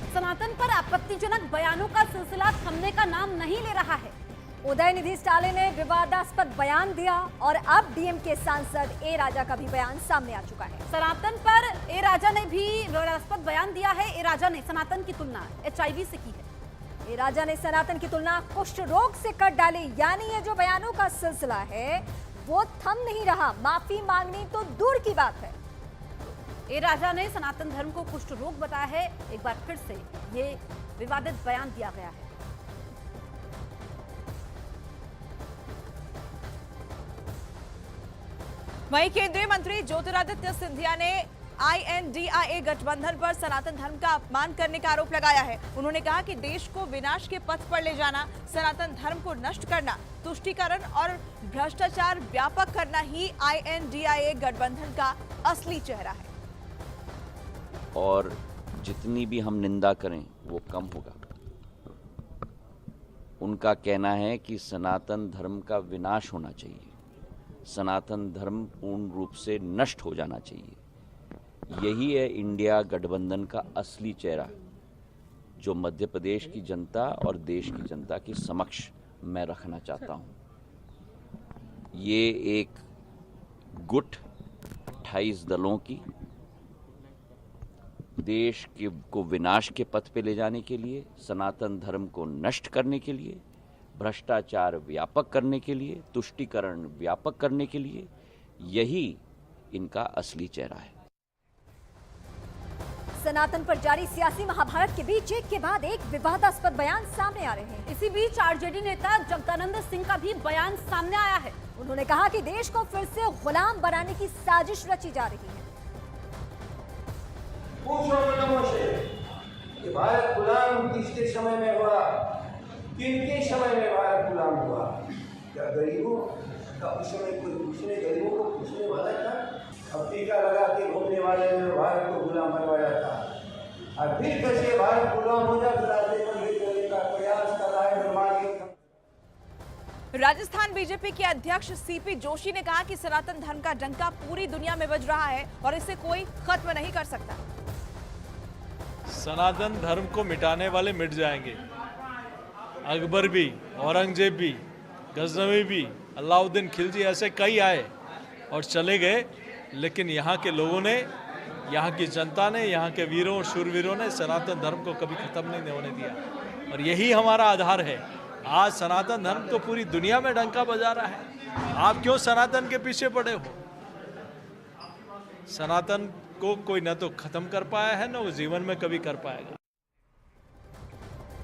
सनातन पर आपत्तिजनक बयानों का सिलसिला थमने का नाम नहीं ले रहा है। उदयनिधि स्टालिन ने विवादास्पद बयान दिया और अब डीएमके सांसद ए राजा का भी बयान सामने आ चुका है। सनातन पर ए राजा ने भी विवादास्पद बयान दिया है। ए राजा ने सनातन की तुलना HIV से की है। ए राजा ने सनातन की तुलना कुष्ठ रोग से कर डाली, यानी ये जो बयानों का सिलसिला है वो थम नहीं रहा। माफी मांगनी तो दूर की बात है। ए राजा ने सनातन धर्म को कुष्ठ रोग बताया है। एक बार फिर से ये विवादित बयान दिया गया है। वहीं केंद्रीय मंत्री ज्योतिरादित्य सिंधिया ने INDIA गठबंधन पर सनातन धर्म का अपमान करने का आरोप लगाया है। उन्होंने कहा कि देश को विनाश के पथ पर ले जाना, सनातन धर्म को नष्ट करना, तुष्टीकरण और भ्रष्टाचार व्यापक करना ही INDIA गठबंधन का असली चेहरा है। और जितनी भी हम निंदा करें वो कम होगा। उनका कहना है कि सनातन धर्म का विनाश होना चाहिए, सनातन धर्म पूर्ण रूप से नष्ट हो जाना चाहिए। यही है इंडिया गठबंधन का असली चेहरा, जो मध्य प्रदेश की जनता और देश की जनता के समक्ष मैं रखना चाहता हूं। ये एक गुट 28 दलों की देश को विनाश के पथ पे ले जाने के लिए, सनातन धर्म को नष्ट करने के लिए, भ्रष्टाचार व्यापक करने के लिए, तुष्टीकरण व्यापक करने के लिए, यही इनका असली चेहरा है। सनातन पर जारी सियासी महाभारत के बीच एक के बाद एक विवादास्पद बयान सामने आ रहे हैं। इसी बीच RJD नेता जगदानंद सिंह का भी बयान सामने आया है। उन्होंने कहा कि देश को फिर से गुलाम बनाने की साजिश रची जा रही है। पूछो से कि भारत गुलाम किसके समय में हुआ, किनके समय में भारत गुलाम हुआ? क्या गरीबों का उस समय कोई पूछने, गरीबों को पूछने वाला था? अब टीका लगा के घूमने वाले ने भारत को गुलाम बनवाया था। और फिर कैसे भारत गुलाम हो जाए, रास्ते पर ले जाने का प्रयास कर रहा है निर्माण। राजस्थान बीजेपी के अध्यक्ष CP जोशी ने कहा कि सनातन धर्म का डंका पूरी दुनिया में बज रहा है और इसे कोई खत्म नहीं कर सकता। सनातन धर्म को मिटाने वाले मिट जाएंगे। अकबर भी, औरंगजेब भी, गजनवी भी, अलाउद्दीन खिलजी, ऐसे कई आए और चले गए, लेकिन यहाँ के लोगों ने, यहाँ की जनता ने, यहाँ के वीरों और शूरवीरों ने सनातन धर्म को कभी खत्म नहीं होने दिया और यही हमारा आधार है। आज सनातन धर्म तो पूरी दुनिया में डंका बजा रहा है। आप क्यों सनातन के पीछे पड़े हो? सनातन को कोई न तो खत्म कर पाया है, न वो जीवन में कभी कर पाएगा।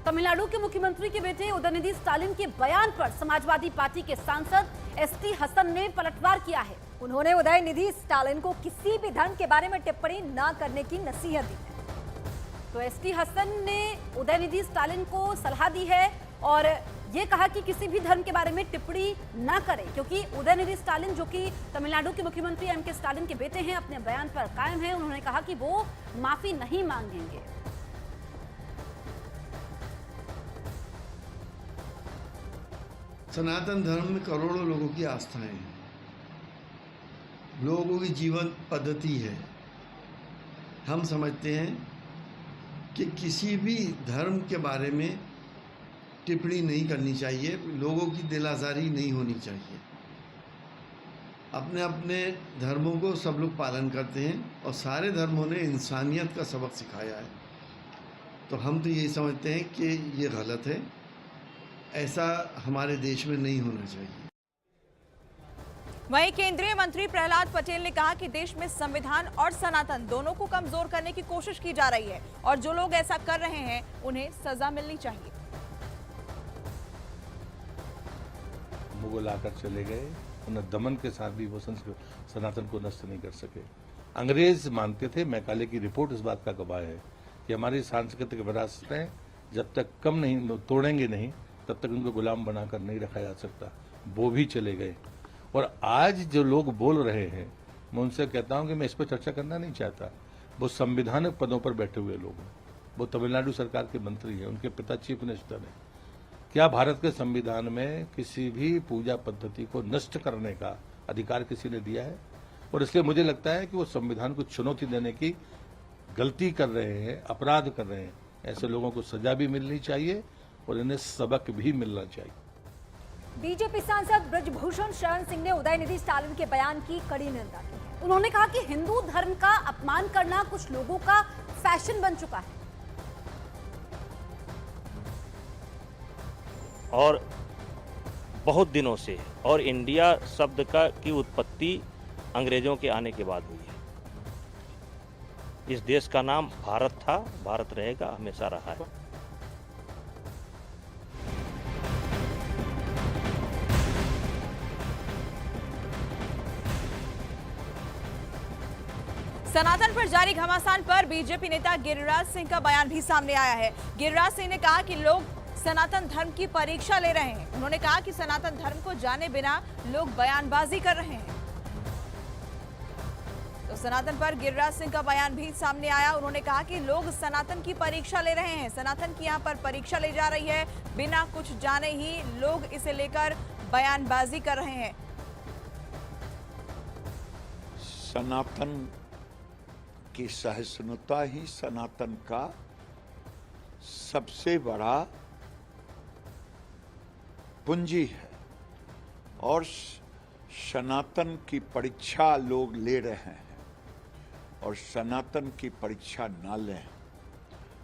तमिलनाडु के मुख्यमंत्री के बेटे उदयनिधि स्टालिन के बयान पर समाजवादी पार्टी के सांसद ST हसन ने पलटवार किया है। उन्होंने उदयनिधि स्टालिन को किसी भी धर्म के बारे में टिप्पणी न करने की नसीहत दी है। तो ST हसन ने उदयनिधि स्टालिन को सलाह दी है और ये कहा कि किसी भी धर्म के बारे में टिप्पणी न करें, क्योंकि उदयनिधि स्टालिन, जो कि तमिलनाडु के मुख्यमंत्री MK स्टालिन के बेटे हैं, अपने बयान पर कायम है। उन्होंने कहा कि वो माफी नहीं मांगेंगे। सनातन धर्म में करोड़ों लोगों की आस्थाएं हैं, लोगों की जीवन पद्धति है। हम समझते हैं कि किसी भी धर्म के बारे में टिप्पणी नहीं करनी चाहिए, लोगों की दिल आज़ारी नहीं होनी चाहिए। अपने अपने धर्मों को सब लोग पालन करते हैं और सारे धर्मों ने इंसानियत का सबक सिखाया है। तो हम तो यही समझते हैं कि ये गलत है, ऐसा हमारे देश में नहीं होना चाहिए। वहीं केंद्रीय मंत्री प्रहलाद पटेल ने कहा कि देश में संविधान और सनातन दोनों को कमजोर करने की कोशिश की जा रही है और जो लोग ऐसा कर रहे हैं उन्हें सजा मिलनी चाहिए। मुगल आकर चले गए, उन्हें दमन के साथ भी वो सनातन को नष्ट नहीं कर सके। अंग्रेज मानते थे, मैकाले की रिपोर्ट इस बात का गवाह है कि हमारी सांस्कृतिक विरासतें जब तक कम नहीं तोड़ेंगे नहीं, तब तक उनको गुलाम बनाकर नहीं रखा जा सकता। वो भी चले गए और आज जो लोग बोल रहे हैं, मैं उनसे कहता हूं कि मैं इस पर चर्चा करना नहीं चाहता। वो संवैधानिक पदों पर बैठे हुए लोग हैं, वो तमिलनाडु सरकार के मंत्री हैं, उनके पिता चीफ मिनिस्टर हैं। क्या भारत के संविधान में किसी भी पूजा पद्धति को नष्ट करने का अधिकार किसी ने दिया है? और इसलिए मुझे लगता है कि वो संविधान को चुनौती देने की गलती कर रहे हैं, अपराध कर रहे हैं। ऐसे लोगों को सजा भी मिलनी चाहिए और इन्हें सबक भी मिलना चाहिए। बीजेपी सांसद ब्रजभूषण शरण सिंह ने उदयनिधि स्टालिन के बयान की कड़ी निंदा की है। उन्होंने कहा कि हिंदू धर्म का अपमान करना कुछ लोगों का फैशन बन चुका है और बहुत दिनों से, और इंडिया शब्द की उत्पत्ति अंग्रेजों के आने के बाद हुई है। इस देश का नाम भारत था, भारत रहेगा, हमेशा रहा है। सनातन पर जारी घमासान पर बीजेपी नेता गिरिराज सिंह का बयान भी सामने आया है। गिरिराज सिंह ने कहा कि लोग सनातन धर्म की परीक्षा ले रहे हैं। उन्होंने कहा कि सनातन धर्म को जाने बिना लोग बयानबाजी कर रहे हैं। तो सनातन पर गिरिराज सिंह का बयान भी सामने आया। उन्होंने कहा कि लोग सनातन की परीक्षा ले रहे हैं, सनातन की यहाँ पर परीक्षा ले जा रही है, बिना कुछ जाने ही लोग इसे लेकर बयानबाजी कर रहे हैं। सनातन की सहिष्णुता ही सनातन का सबसे बड़ा पूंजी है और सनातन की परीक्षा लोग ले रहे हैं और सनातन की परीक्षा ना लें,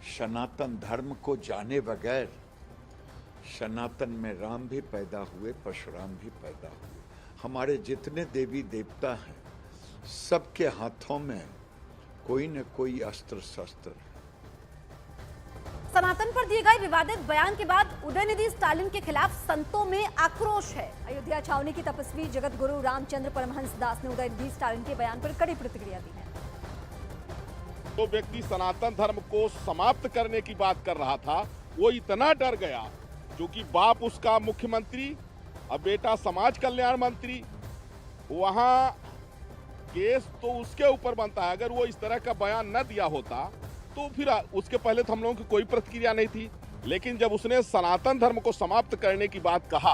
सनातन धर्म को जाने बगैर सनातन में राम भी पैदा हुए, परशुराम भी पैदा हुए, हमारे जितने देवी देवता हैं सबके हाथों में कोई न कोई अस्त्र शस्त्र है। सनातन पर दिए गए विवादित बयान के बाद उदयनिधि स्टालिन के खिलाफ संतों में आक्रोश है। अयोध्या छावनी की तपस्वी जगत गुरु रामचंद्र परमहंस दास ने उदयनिधि स्टालिन के बयान पर कड़ी प्रतिक्रिया दी है। तो व्यक्ति सनातन धर्म को समाप्त करने की बात कर रहा था, वो इतना डर गया क्योंकि बाप उसका मुख्यमंत्री और बेटा समाज कल्याण मंत्री, वहां केस तो उसके ऊपर बनता है। अगर वो इस तरह का बयान न दिया होता तो फिर उसके पहले तो हम लोगों की कोई प्रतिक्रिया नहीं थी, लेकिन जब उसने सनातन धर्म को समाप्त करने की बात कहा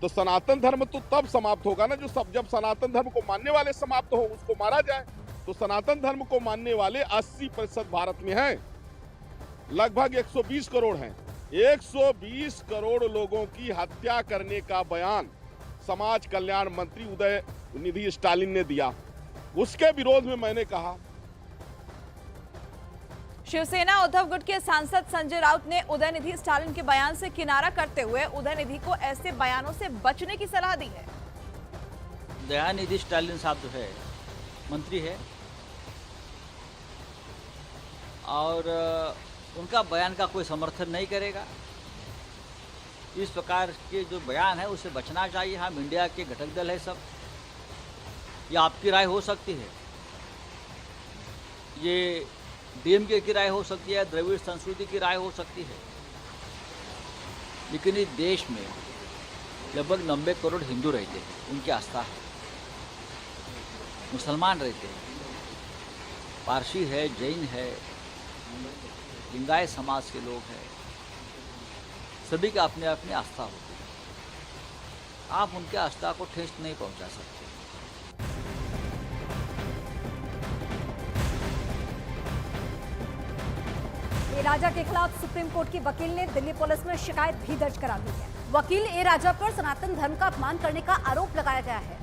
तो सनातन धर्म तो तब समाप्त होगा ना जब सनातन धर्म को मानने वाले समाप्त हो, उसको मारा जाए। तो सनातन धर्म को मानने वाले 80% भारत में हैं, लगभग 120 करोड़ हैं। 120 करोड़ लोगों की हत्या करने का बयान समाज कल्याण मंत्री उदयनिधि स्टालिन ने दिया। उसके विरोध में मैंने कहा। शिवसेना उद्धव गुट के सांसद संजय राउत ने उदयनिधि स्टालिन के बयान से किनारा करते हुए उदयनिधि को ऐसे बयानों से बचने की सलाह दी है। उदयनिधि स्टालिन साहब जो है मंत्री है और उनका बयान का कोई समर्थन नहीं करेगा। इस प्रकार के जो बयान है उससे बचना चाहिए। हम इंडिया के घटक दल है सब, ये आपकी राय हो सकती है, ये डीएमके की राय हो सकती है, द्रविड़ संस्कृति की राय हो सकती है, लेकिन इस देश में लगभग 90 करोड़ हिंदू रहते हैं, उनकी आस्था है। मुसलमान रहते हैं, पारसी है, जैन है, लिंगायत समाज के लोग हैं, सभी की अपने अपनी आस्था होती है। आप उनकी आस्था को ठेस नहीं पहुंचा सकते। ए राजा के खिलाफ सुप्रीम कोर्ट की वकील ने दिल्ली पुलिस में शिकायत भी दर्ज करा दी है। वकील ए राजा पर सनातन धर्म का अपमान करने का आरोप लगाया गया है।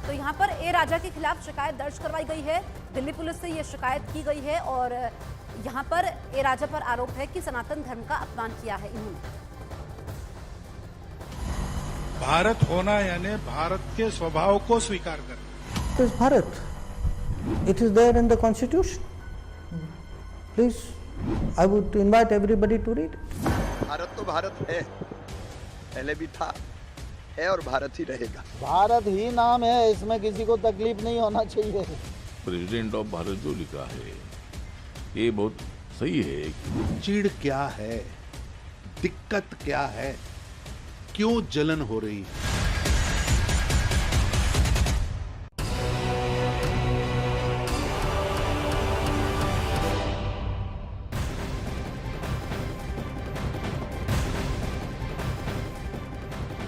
तो यहाँ पर ए राजा के खिलाफ शिकायत दर्ज करवाई गई है। दिल्ली पुलिस से यह शिकायत की गई है और यहाँ पर ए राजा पर आरोप है कि सनातन धर्म का अपमान किया है इन्होंने। भारत होना यानी भारत के स्वभाव को स्वीकार करना। It is Bharat. It is there in the constitution. Please, I would invite everybody to read it. Bharat तो भारत है, पहले भी था, है और भारत ही रहेगा। भारत ही नाम है, इसमें किसी को तकलीफ नहीं होना चाहिए। प्रेसिडेंट ऑफ भारत जो लिखा है ये बहुत सही है। चिढ़ क्या है, दिक्कत क्या है, क्यों जलन हो रही है?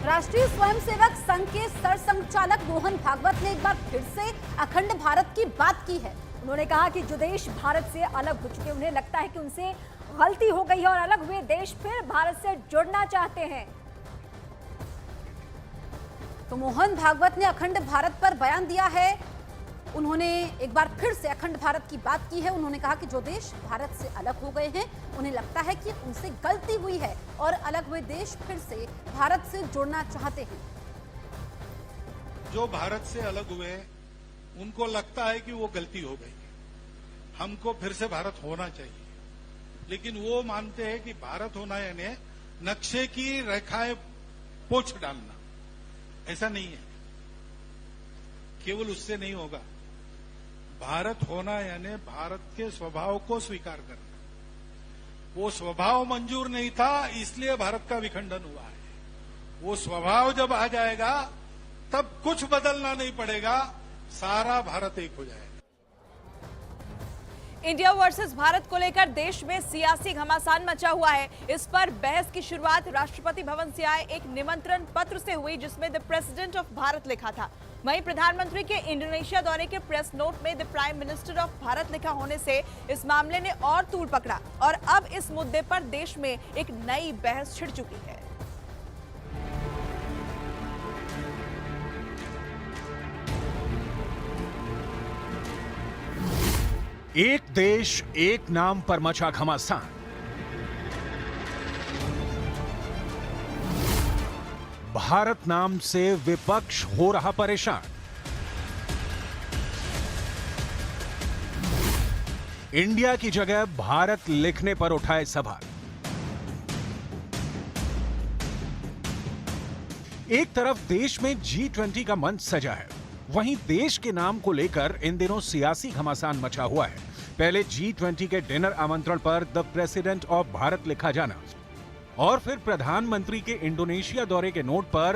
राष्ट्रीय स्वयंसेवक संघ के सरसंघचालक मोहन भागवत ने एक बार फिर से अखंड भारत की बात की है। उन्होंने कहा कि जो देश भारत से अलग हो चुके, उन्हें लगता है कि उनसे गलती हो गई है और अलग हुए देश फिर भारत से जुड़ना चाहते हैं। तो मोहन भागवत ने अखंड भारत पर बयान दिया है। उन्होंने एक बार फिर से अखंड भारत की बात की है। उन्होंने कहा कि जो देश भारत से अलग हो गए हैं, उन्हें लगता है कि उनसे गलती हुई है और अलग हुए देश फिर से भारत से जुड़ना चाहते हैं। जो भारत से अलग हुए उनको लगता है कि वो गलती हो गई, हमको फिर से भारत होना चाहिए, लेकिन वो मानते हैं कि भारत होना यानी नक्शे की रेखाएं पोंछ डालना। ऐसा नहीं है, केवल उससे नहीं होगा। भारत होना यानी भारत के स्वभाव को स्वीकार करना। वो स्वभाव मंजूर नहीं था, इसलिए भारत का विखंडन हुआ है। वो स्वभाव जब आ जाएगा तब कुछ बदलना नहीं पड़ेगा, सारा भारत एक हो जाएगा। इंडिया वर्सेस भारत को लेकर देश में सियासी घमासान मचा हुआ है। इस पर बहस की शुरुआत राष्ट्रपति भवन से आए एक निमंत्रण पत्र से हुई, जिसमें द प्रेसिडेंट ऑफ भारत लिखा था। वहीं प्रधानमंत्री के इंडोनेशिया दौरे के प्रेस नोट में the prime minister of Bharat लिखा होने से इस मामले ने और तूल पकड़ा और अब इस मुद्दे पर देश में एक नई बहस छिड़ चुकी है। एक देश एक नाम पर मचा घमासान। भारत नाम से विपक्ष हो रहा परेशान। इंडिया की जगह भारत लिखने पर उठाए सवाल। एक तरफ देश में G20 का मंच सजा है, वहीं देश के नाम को लेकर इन दिनों सियासी घमासान मचा हुआ है। पहले G20 के डिनर आमंत्रण पर द प्रेसिडेंट ऑफ भारत लिखा जाना और फिर प्रधानमंत्री के इंडोनेशिया दौरे के नोट पर